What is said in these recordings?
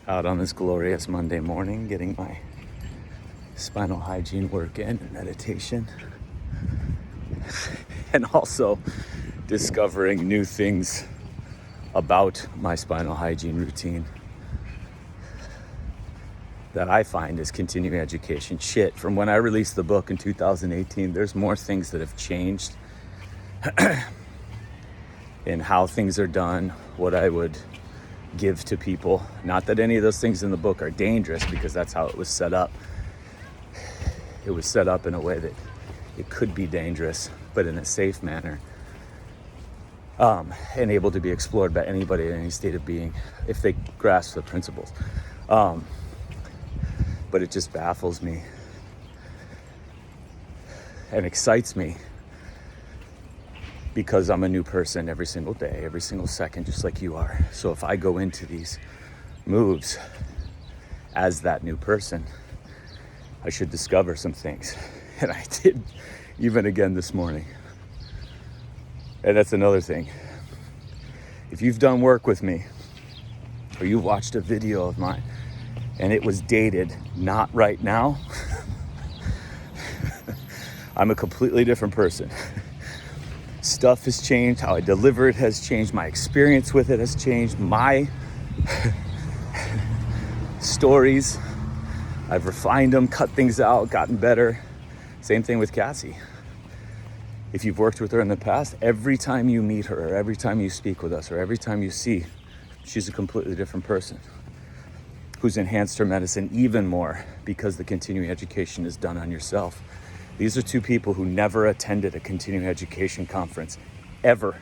Out on this glorious Monday morning, getting my spinal hygiene work in and meditation, and also discovering new things about my spinal hygiene routine that I find is continuing education. Shit, from when I released the book in 2018, there's more things that have changed in how things are done, what I would give to people. Not that any of those things in the book are dangerous, because that's how it was set up. It was set up in a way that it could be dangerous, but in a safe manner, and able to be explored by anybody in any state of being if they grasp the principles. But it just baffles me and excites me, because I'm a new person every single day, every single second, just like you are. So if I go into these moves as that new person, I should discover some things. And I did, even again this morning. And that's another thing. If you've done work with me, or you've watched a video of mine, and it was dated not right now, I'm a completely different person. Stuff has changed, how I deliver it has changed, my experience with it has changed, my stories, I've refined them, cut things out, gotten better. Same thing with Cassie. If you've worked with her in the past, every time you meet her, or every time you speak with us, or every time you see, she's a completely different person who's enhanced her medicine even more because the continuing education is done on yourself. These are two people who never attended a continuing education conference, ever.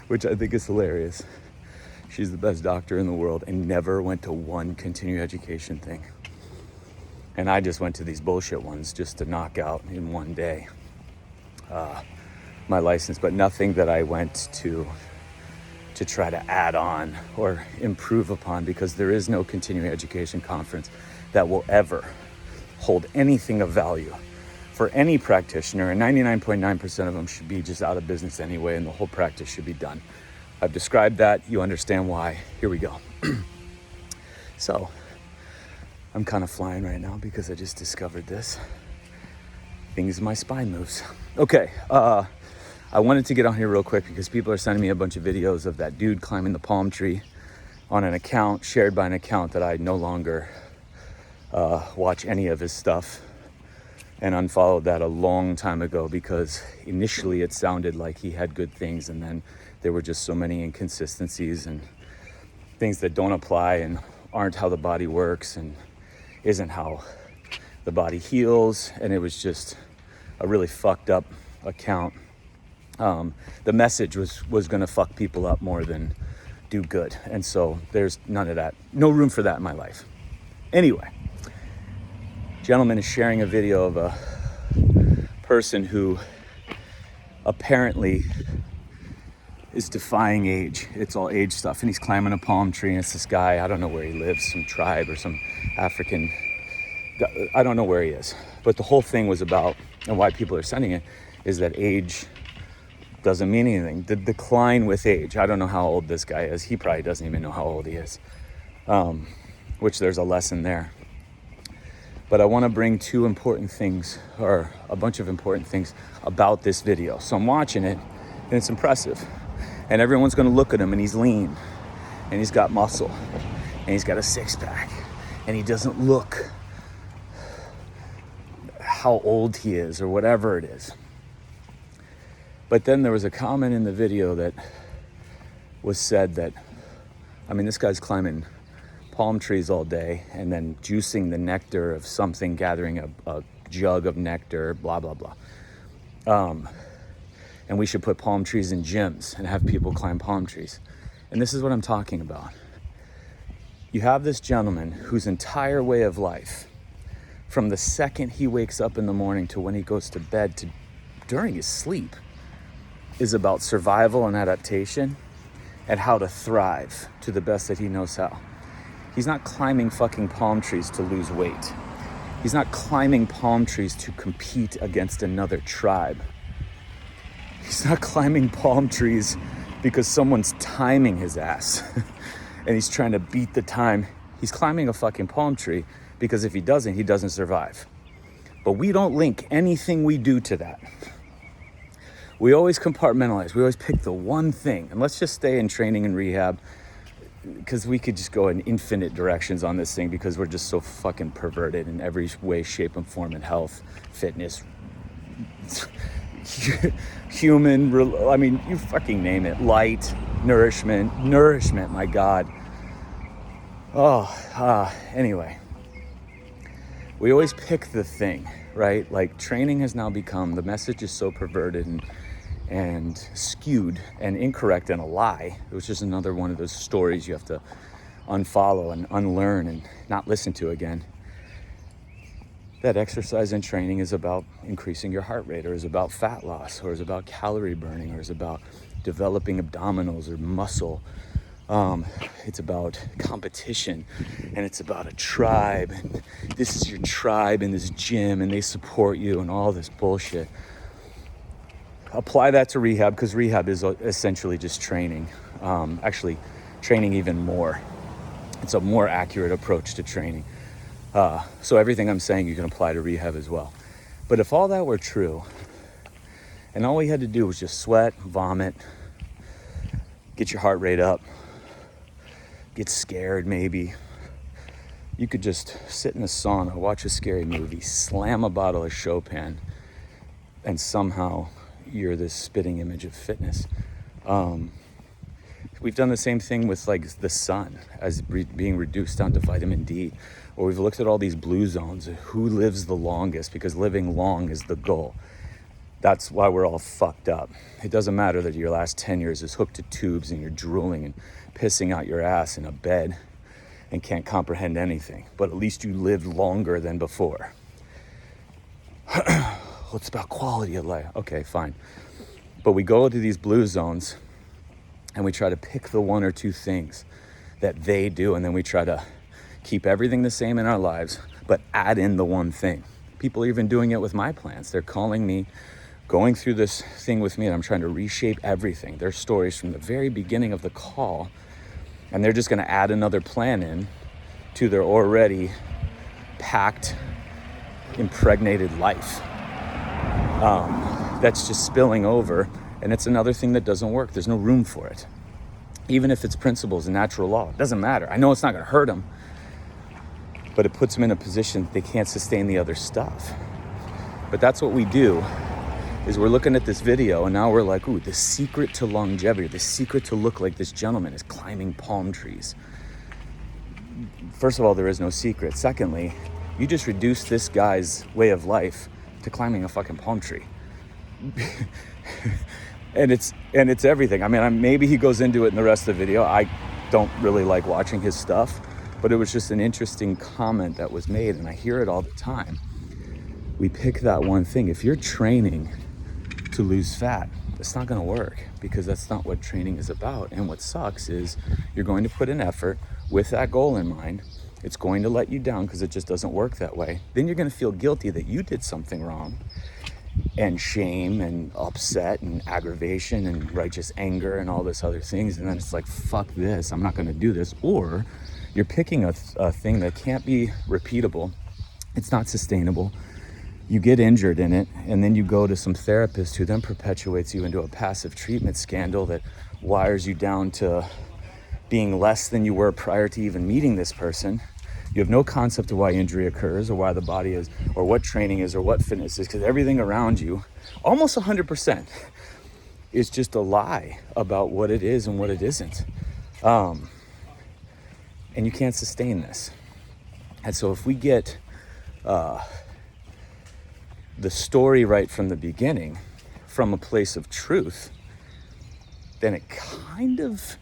Which I think is hilarious. She's the best doctor in the world and never went to one continuing education thing. And I just went to these bullshit ones just to knock out in one day my license, but nothing that I went to try to add on or improve upon, because there is no continuing education conference that will ever hold anything of value for any practitioner, and 99.9% of them should be just out of business anyway, and the whole practice should be done. I've described that, you understand why. Here we go. So, I'm kind of flying right now because I just discovered this. Things in my spine moves. Okay, I wanted to get on here real quick because people are sending me a bunch of videos of that dude climbing the palm tree on an account, shared by an account that I no longer watch any of his stuff, and unfollowed that a long time ago, because initially it sounded like he had good things, and then there were just so many inconsistencies and things that don't apply and aren't how the body works and isn't how the body heals, and it was just a really fucked up account. The message was gonna fuck people up more than do good, and so there's none of that, no room for that in my life. Anyway, gentleman is sharing a video of a person who apparently is defying age. It's all age stuff, and he's climbing a palm tree, and it's this guy, I don't know where he lives, some tribe or some African, I don't know where he is, but the whole thing was about, and why people are sending it, is that age doesn't mean anything. The decline with age. I don't know how old this guy is. He probably doesn't even know how old he is, which there's a lesson there. But I want to bring two important things, or a bunch of important things about this video. So I'm watching it, and it's impressive. And everyone's going to look at him, and he's lean, and he's got muscle, and he's got a six-pack, and he doesn't look how old he is, or whatever it is. But then there was a comment in the video that was said that, I mean, this guy's climbing palm trees all day and then juicing the nectar of something, gathering a jug of nectar, blah, blah, blah. And we should put palm trees in gyms and have people climb palm trees. And this is what I'm talking about. You have this gentleman whose entire way of life, from the second he wakes up in the morning to when he goes to bed to during his sleep, is about survival and adaptation and how to thrive to the best that he knows how. He's not climbing fucking palm trees to lose weight. He's not climbing palm trees to compete against another tribe. He's not climbing palm trees because someone's timing his ass and he's trying to beat the time. He's climbing a fucking palm tree because if he doesn't survive. But we don't link anything we do to that. We always compartmentalize. We always pick the one thing. And let's just stay in training and rehab, because we could just go in infinite directions on this thing because we're just so fucking perverted in every way, shape, and form in health, fitness, human, I mean, you fucking name it. Light, nourishment, my God. Anyway. We always pick the thing, right? Like training has now become, the message is so perverted and skewed and incorrect and a lie. It was just another one of those stories you have to unfollow and unlearn and not listen to again. That exercise and training is about increasing your heart rate, or is about fat loss, or is about calorie burning, or is about developing abdominals or muscle. It's about competition, and it's about a tribe, and this is your tribe in this gym and they support you and all this bullshit. Apply that to rehab, because rehab is essentially just training. Actually, training even more. It's a more accurate approach to training. So everything I'm saying you can apply to rehab as well. But if all that were true, and all we had to do was just sweat, vomit, get your heart rate up, get scared maybe, you could just sit in a sauna, watch a scary movie, slam a bottle of Chopin, and somehow you're this spitting image of fitness. We've done the same thing with like the sun as being reduced down to vitamin D, or we've looked at all these blue zones, who lives the longest, because living long is the goal. That's why we're all fucked up. It doesn't matter that your last 10 years is hooked to tubes and you're drooling and pissing out your ass in a bed and can't comprehend anything, but at least you lived longer than before. Well, it's about quality of life. Okay, fine. But we go to these blue zones and we try to pick the one or two things that they do, and then we try to keep everything the same in our lives, but add in the one thing. People are even doing it with my plans. They're calling me, going through this thing with me, and I'm trying to reshape everything. Their stories from the very beginning of the call, and they're just gonna add another plan in to their already packed, impregnated life. That's just spilling over, and it's another thing that doesn't work. There's no room for it. Even if it's principles and natural law, it doesn't matter. I know it's not gonna hurt them, but it puts them in a position that they can't sustain the other stuff. But that's what we do, is we're looking at this video and now we're like, ooh, the secret to longevity, the secret to look like this gentleman is climbing palm trees. First of all, there is no secret. Secondly, you just reduce this guy's way of life to climbing a fucking palm tree. and it's everything. I mean, maybe he goes into it in the rest of the video. I don't really like watching his stuff, but it was just an interesting comment that was made, and I hear it all the time. We pick that one thing. If you're training to lose fat, it's not going to work, because that's not what training is about. And what sucks is you're going to put an effort with that goal in mind. It's going to let you down because it just doesn't work that way. Then you're going to feel guilty that you did something wrong, and shame and upset and aggravation and righteous anger and all this other things. And then it's like, fuck this, I'm not going to do this. Or you're picking a thing that can't be repeatable. It's not sustainable. You get injured in it, and then you go to some therapist who then perpetuates you into a passive treatment scandal that wires you down to being less than you were prior to even meeting this person. You have no concept of why injury occurs, or why the body is, or what training is, or what fitness is, because everything around you, almost 100%, is just a lie about what it is and what it isn't. And you can't sustain this. And so if we get the story right from the beginning, from a place of truth, then it kind of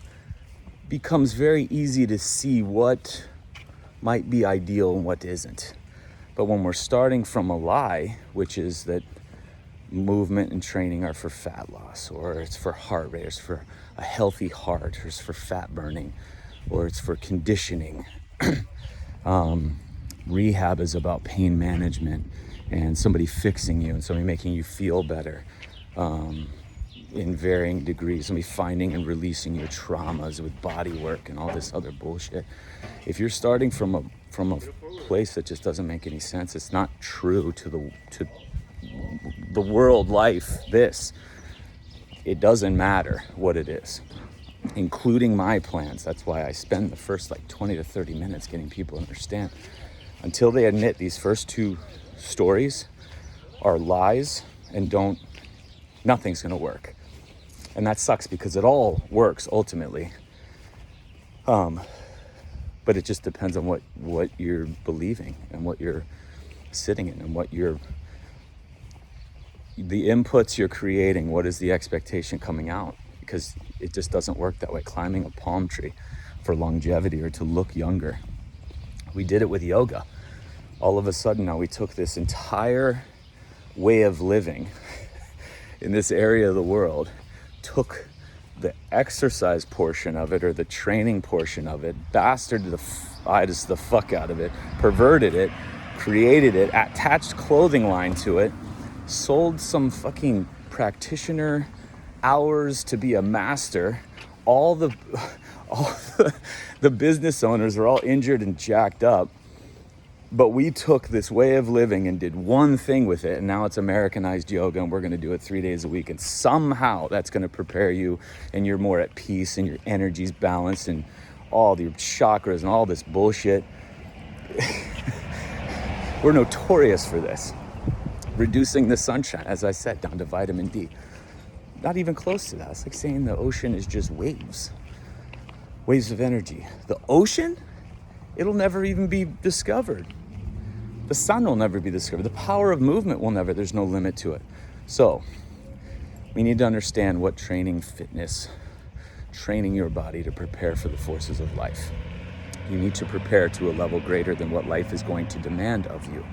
becomes very easy to see what might be ideal and what isn't. But when we're starting from a lie, which is that movement and training are for fat loss, or it's for heart rate, or it's for a healthy heart, or it's for fat burning, or it's for conditioning. Rehab is about pain management and somebody fixing you and somebody making you feel better. in varying degrees. Let me finding and releasing your traumas with body work and all this other bullshit. If you're starting from a place that just doesn't make any sense, it's not true to the world life. It doesn't matter what it is, including my plans. That's why I spend the first 20 to 30 minutes getting people to understand. Until they admit these first two stories are lies and nothing's gonna work. And that sucks because it all works ultimately. But it just depends on what you're believing and what you're sitting in and the inputs you're creating. What is the expectation coming out? Because it just doesn't work that way. Climbing a palm tree for longevity or to look younger. We did it with yoga. All of a sudden now we took this entire way of living in this area of the world, took the exercise portion of it or the training portion of it, bastarded the fuck out of it, perverted it, created it, attached clothing line to it, sold some fucking practitioner hours to be a master. All the business owners are all injured and jacked up. But we took this way of living and did one thing with it, and now it's Americanized yoga, and we're going to do it 3 days a week, and somehow that's going to prepare you, and you're more at peace, and your energy's balanced, and all your chakras and all this bullshit. We're notorious for this. Reducing the sunshine, as I said, down to vitamin D. Not even close to that. It's like saying the ocean is just waves of energy. The ocean? It'll never even be discovered. The sun will never be discovered. The power of movement will never, there's no limit to it. So we need to understand what training your body to prepare for the forces of life. You need to prepare to a level greater than what life is going to demand of you.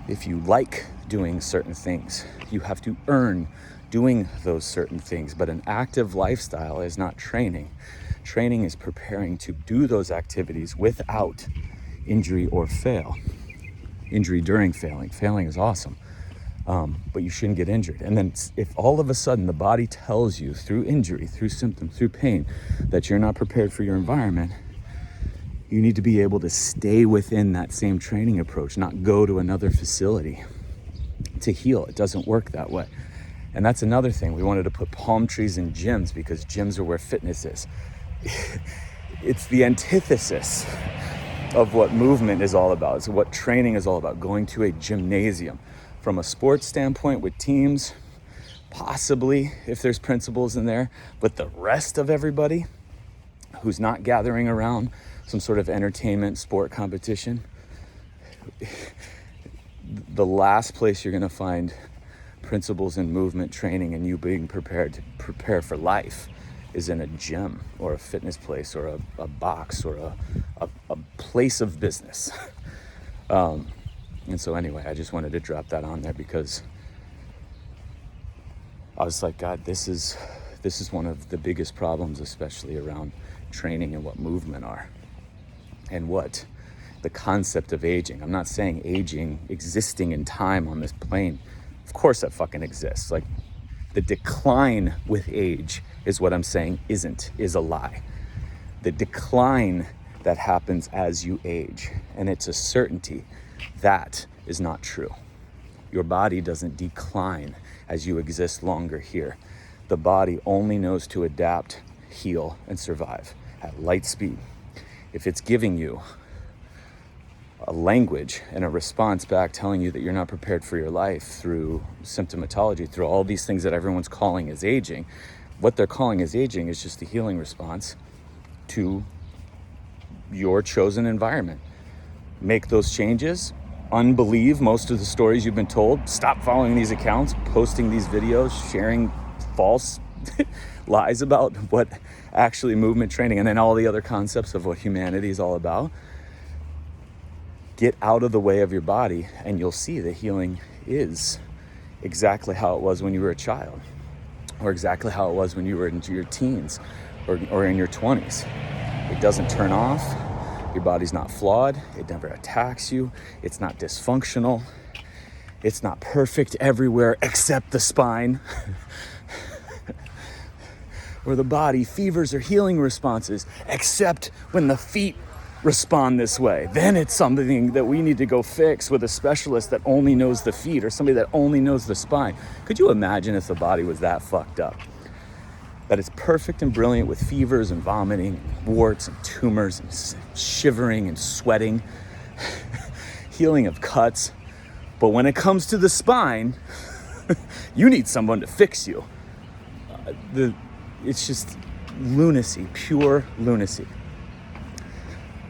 If you like doing certain things, you have to earn doing those certain things. But an active lifestyle is not training. Training is preparing to do those activities without injury or fail. Injury during failing. Failing is awesome, but you shouldn't get injured. And then if all of a sudden the body tells you through injury, through symptoms, through pain, that you're not prepared for your environment, you need to be able to stay within that same training approach, not go to another facility to heal. It doesn't work that way. And that's another thing. We wanted to put palm trees in gyms because gyms are where fitness is. It's the antithesis of what movement is all about. It's what training is all about. Going to a gymnasium from a sports standpoint with teams, possibly if there's principles in there, but the rest of everybody who's not gathering around some sort of entertainment sport competition, the last place you're going to find principles in movement training and you being prepared to prepare for life is in a gym or a fitness place or a box or a place of business. And so anyway, I just wanted to drop that on there because I was like, God, this is one of the biggest problems, especially around training and what movement are and what the concept of aging. I'm not saying aging existing in time on this plane. Of course that fucking exists. Like, the decline with age is what I'm saying is a lie. The decline that happens as you age, and it's a certainty, that is not true. Your body doesn't decline as you exist longer here. The body only knows to adapt, heal, and survive at light speed. If it's giving you a language and a response back telling you that you're not prepared for your life through symptomatology, through all these things that everyone's calling as aging, what they're calling as aging is just a healing response to your chosen environment. Make those changes, unbelieve most of the stories you've been told, stop following these accounts, posting these videos, sharing false lies about what actually movement training and then all the other concepts of what humanity is all about. Get out of the way of your body and you'll see that healing is exactly how it was when you were a child, or exactly how it was when you were into your teens or in your 20s. It doesn't turn off. Your body's not flawed. It never attacks you. It's not dysfunctional. It's not perfect everywhere except the spine. or the body, fevers or healing responses, except when the feet respond this way. Then it's something that we need to go fix with a specialist that only knows the feet or somebody that only knows the spine. Could you imagine if the body was that fucked up? That it's perfect and brilliant with fevers and vomiting, and warts and tumors and shivering and sweating, healing of cuts. But when it comes to the spine, you need someone to fix you. It's just lunacy, pure lunacy.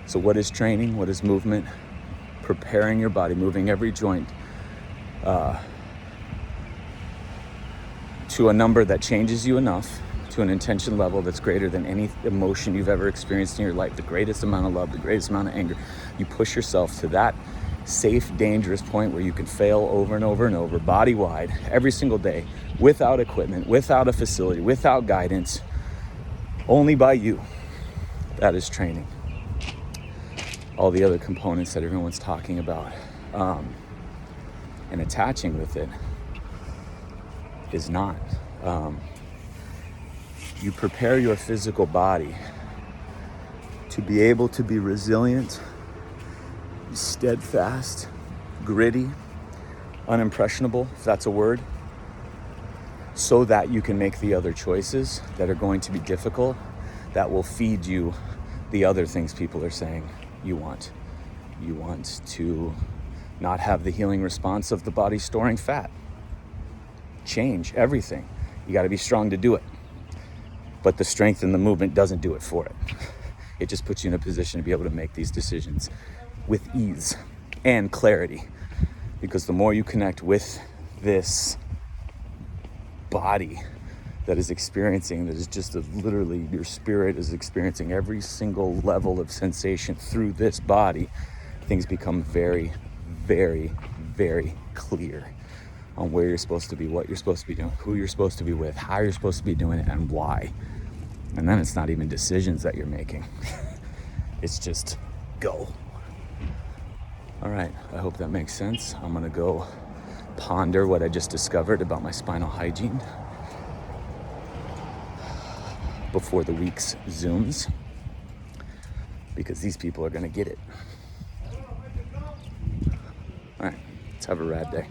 So what is training? What is movement? Preparing your body, moving every joint to a number that changes you enough, to an intention level that's greater than any emotion you've ever experienced in your life, the greatest amount of love, the greatest amount of anger. You push yourself to that safe, dangerous point where you can fail over and over and over, body-wide, every single day, without equipment, without a facility, without guidance, only by you. That is training. All the other components that everyone's talking about and attaching with it is not. You prepare your physical body to be able to be resilient, steadfast, gritty, unimpressionable, if that's a word, so that you can make the other choices that are going to be difficult, that will feed you the other things people are saying you want. You want to not have the healing response of the body storing fat. Change everything. You got to be strong to do it. But the strength in the movement doesn't do it for it. It just puts you in a position to be able to make these decisions with ease and clarity. Because the more you connect with this body that is experiencing, that is just literally your spirit is experiencing every single level of sensation through this body, things become very, very, very clear on where you're supposed to be, what you're supposed to be doing, who you're supposed to be with, how you're supposed to be doing it, and why. And then it's not even decisions that you're making. It's just go. All right, I hope that makes sense. I'm gonna go ponder what I just discovered about my spinal hygiene before the week's Zooms, because these people are gonna get it. All right, let's have a rad day.